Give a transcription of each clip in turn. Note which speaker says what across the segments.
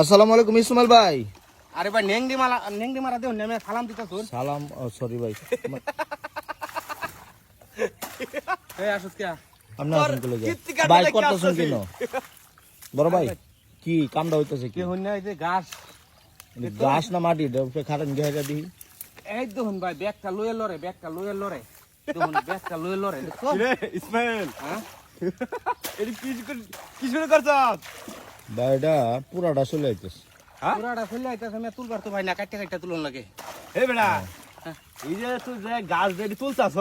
Speaker 1: আসসালামু আলাইকুম ইসমাইল ভাই।
Speaker 2: আরে ভাই নেংদি মারা দেও নেমে সালাম দিতা তোর
Speaker 1: সালাম। সরি ভাই।
Speaker 2: এই আসুস কে
Speaker 1: আপনি আসুন কলে যা ভাই করতেছেন কেন বড় ভাই? কি কামটা হইতাছে কি?
Speaker 2: কে হন না এই যে ঘাস
Speaker 1: গাছ না মাটি উপরে খাটান গেহা দিই।
Speaker 2: এই দেখুন ভাই ব্যাগটা লয়ে লরে দেখুন ব্যাগটা লয়ে লরে দেখো
Speaker 3: রে ইসমাইল
Speaker 2: হ্যাঁ
Speaker 3: এর কি শুরু করছস?
Speaker 1: ভাই এটা পুরাটা চলে আইতেছে।
Speaker 2: পুরাটা ফেলে আইতাছে আমি তুলবার তো ভাই না কাটতে তুলন লাগে
Speaker 3: হে বেটা এই যে তুই যে গাছ দেড়ি তুলছস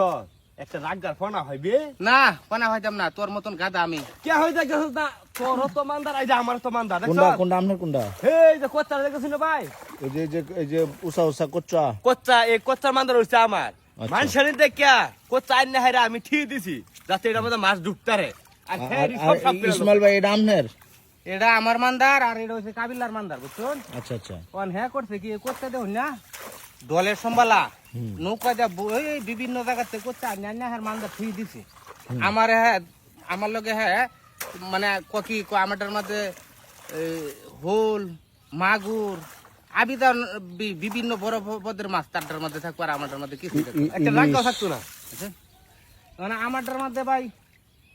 Speaker 3: একটা রাগদার ফনা হইবে
Speaker 2: না পানা হইতাম না তোর মতন গাদা আমি
Speaker 3: কে হইতা গেছস না তোর তো মানদার আই যে আমার তো মানদার
Speaker 1: কোনটা
Speaker 3: দেখছস
Speaker 1: কোনটা আপনার কোনটা?
Speaker 3: এই যে কোচ্চা দেখছিস না ভাই
Speaker 1: এই যে উষা উষা করছা।
Speaker 3: কোচ্চা এই কোচ্চার মানদার হইছে আমার
Speaker 1: আচ্ছা।
Speaker 3: মানুষের দেখিয়া কোচ্চা আইন না হাইরা আমি ঠিক দিছি যাতে এটার মধ্যে মাছ ঢুকতারে আর ফের সব সব
Speaker 1: ইসমাইল ভাই এটা আপনার?
Speaker 2: এটা আমার মান্দার আর এটা হচ্ছে কাবিলার মান্দার বুঝছুন
Speaker 1: আচ্ছা আচ্ছা।
Speaker 2: কোন হ্যাঁ করছে কি করতে দেখুন না দলের সম্বালা নৌকা যা এই বিভিন্ন জায়গাতে করছে আন্যা হ্যাঁ মান্দা ফ্রি দিছে আমার হ্যাঁ আমার লগে হ্যাঁ মানে কি আমাদের মধ্যে হোল মাগুর আবিদার বিভিন্ন বড় পদের মাছ তারটার মধ্যে থাকবো আর আমাদের মধ্যে কিছু
Speaker 3: একটা রাগদাও থাকতো না
Speaker 2: মানে আমাদের মধ্যে ভাই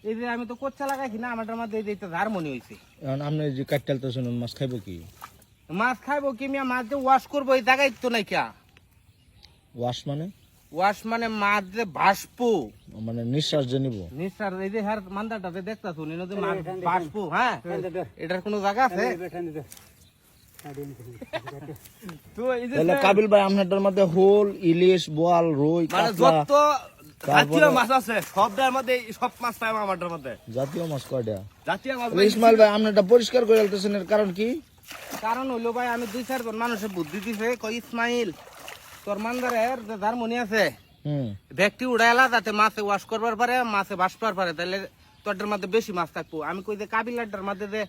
Speaker 2: এই যে আমি তো কোচ্চা লাগাইছি না আমাদের মধ্যে এই যে হারমোনি হয়েছে।
Speaker 1: এখন আপনি যে কাটতেছেন মাছ খাইবো কি?
Speaker 2: মাছ খাইবো কি মিয়া মাছ যে ওয়াশ করবো এই জায়গায় তো নাই কে
Speaker 1: ওয়াশ মানে?
Speaker 2: ওয়াশ মানে মাছ যে ভাসবো
Speaker 1: মানে নিঃশ্বাস যে নিব।
Speaker 2: নিশ্চার এই যে হার মান্দাটা দেখতা শুনি নদী মাছ ভাসবো হ্যাঁ এটার কোনো জায়গা আছে?
Speaker 3: তো এই যে
Speaker 1: তাহলে কাবিল ভাই আপনাদের মধ্যে হোল ইলিশ বোয়াল রুই
Speaker 3: মানে
Speaker 1: কাতলা
Speaker 3: যত জাতীয় মাছ আছে সবটার মধ্যে সব মাছ পাই আমাদের মধ্যে
Speaker 1: জাতীয় মাছ কয়টা?
Speaker 3: জাতীয় মাছ
Speaker 1: তাহলে ইসমাইল ভাই আপনারটা পরিষ্কার করে ফেলতেছেন এর কারণ কি?
Speaker 2: কারণ হইলো ভাই আমি 2-4 জন মানুষের বুদ্ধি দিছে কই ইসমাইল তোর মান্দারের যে হারমোনি আছে ব্যক্তি উড়াইলা যাতে মাছে ওয়াশ করবার পারে মাছে ভাসবার পারে তাহলে তোরটার মধ্যে বেশি মাছ থাকবো। আমি কই যে কাবিলাটার মধ্যে যে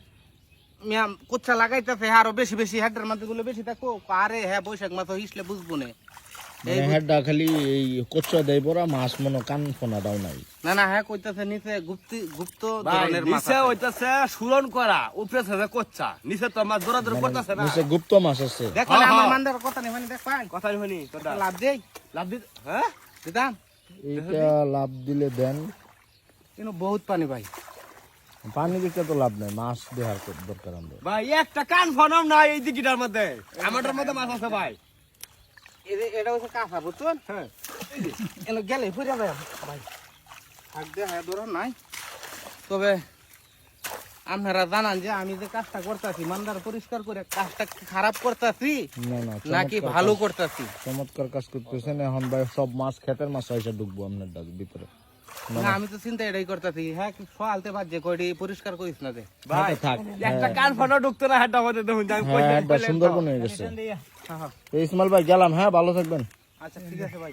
Speaker 2: মিয়া কুচ্ছা লাগাইতেছে আরো বেশি বেশি হেডের মধ্যে গুলো বেশি থাকবো আরে হ্যাঁ বৈশাখ মাছ হিসলে বুঝবো না
Speaker 1: হেডটা খালি এই কোচ্চা দেই বড় মাছ মনে কান ফোনা দাও নাই।
Speaker 2: না না হ্যাঁ কইতাছে নিচে গুপ্ত ধরনের মাছ
Speaker 3: নিচে হইতাছে সুরন করা উপরে থেকে কোচ্চা নিচে তো মাছ দৌড়া দৌড় করতেছে না
Speaker 1: নিচে গুপ্ত মাছ আছে।
Speaker 2: দেখো না আমার মান্দার কথা নেই মানে দেখ পাই
Speaker 3: কথা হইনি তোটা
Speaker 2: লাভ দেই
Speaker 3: লাভ দি হ্যাঁ
Speaker 2: দিতাম
Speaker 1: এইটা লাভ দিলে দেন
Speaker 2: কিন্তু বহুত পানি ভাই
Speaker 1: পানি দিতে তো লাভ নাই মাছ দেওয়ার দরকার আমাদের।
Speaker 3: ভাই একটা কান ফনম নাই এই দিকিটার মধ্যে আমাদের মধ্যে মাছ আছে ভাই
Speaker 2: এটা হচ্ছে কাঁচা বুঝছেন
Speaker 3: হ্যাঁ
Speaker 2: এনে গেলে ফুরে যায় ভাই থাক দে হ্যাঁ ধরো নাই তবে আপনারা জানান যে আমি যে কাজটা করতেছি মান্দার পরিষ্কার করে কাজটা খারাপ করতেছি
Speaker 1: না না
Speaker 2: নাকি ভালো করতেছি?
Speaker 1: চমৎকার কাজ করতেছেন। এখন ভাই সব মাছ ক্ষেতের মাছ এসে ঢুকবো আপনার ভিতরে।
Speaker 2: না আমি তো চিন্তা এটাই করতেছি হ্যাঁ সকালতে বাজে কয়টি পরিষ্কার করিস না দে
Speaker 3: ভাই
Speaker 1: থাক
Speaker 3: একটা কান ফনো ঢুকতো না হাটটা মধ্যে দেখুন আমি
Speaker 1: হ্যাঁ এটা সুন্দরবন হয়ে গেছে।
Speaker 2: হ্যাঁ, হ্যাঁ।
Speaker 1: ইসমাইল ভাই গেলাম, হ্যাঁ ভালো থাকবেন।
Speaker 2: আচ্ছা ঠিক আছে ভাই।